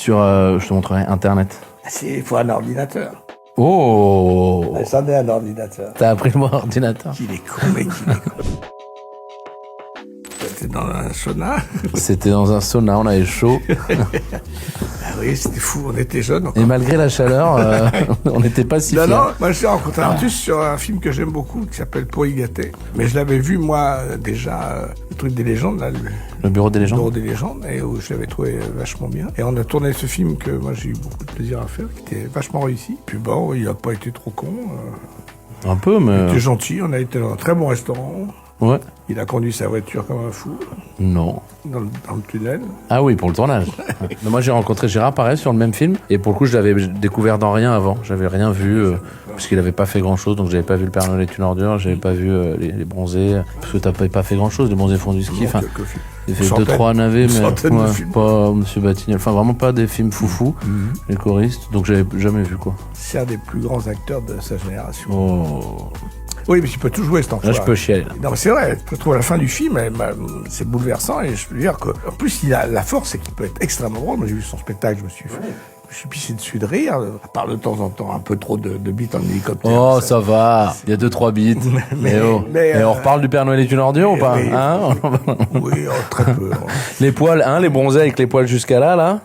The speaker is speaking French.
Je te montrerai Internet. Il faut un ordinateur. Oh, J'en ai un ordinateur. t'as appris le mot ordinateur. Il est con, mec, il est con. C'était dans un sauna. C'était dans un sauna, on avait chaud. Ah oui, c'était fou, on était jeunes. Et malgré la chaleur, on n'était pas si fiers. Non, moi j'ai rencontré un artiste sur un film que j'aime beaucoup qui s'appelle Poï Gâté. Mais je l'avais vu, moi, déjà, le truc des légendes, là, Le bureau des le légendes. Bureau des légendes, et où je l'avais trouvé vachement bien. Et on a tourné ce film que moi j'ai eu beaucoup de plaisir à faire, qui était vachement réussi. Puis bon, il a pas été trop con. Un peu, Il mais... était gentil, on a été dans un très bon restaurant. Ouais. Il a conduit sa voiture comme un fou Non. dans le tunnel. Ah oui, pour le tournage. Mais moi, j'ai rencontré Gérard, pareil, sur le même film. Et pour le coup, je l'avais découvert dans rien avant. J'avais rien vu, parce qu'il avait pas fait grand-chose. Donc, j'avais pas vu Le Père Noël est une ordure. J'avais pas vu les bronzés. Parce que t'as pas fait grand-chose. Les bronzés font du ski. Enfin, Quelques films. j'ai fait Centaines. 2-3 navets, Une mais centaine de films. pas Monsieur Batignolles. Enfin, vraiment pas des films foufous. Les choristes. Donc, j'avais jamais vu, quoi. C'est un des plus grands acteurs de sa génération. Oh. Oui, mais tu peux tout jouer, cet Là, enfoiré. je peux chialer. Là. Non, mais c'est vrai. Je trouve à la fin du film, c'est bouleversant. Et je peux dire que, en plus, il a la force, c'est qu'il peut être extrêmement drôle. Moi, j'ai vu son spectacle, je me suis pissé dessus de rire. À part de temps en temps un peu trop de bites en hélicoptère. Oh, ça va. Il y a 2-3 bits. Mais oh. Et on reparle du Père Noël est une ordure ou pas, oui. hein? Oui, très peu. Les poils, hein, les bronzés avec les poils jusqu'à là, là.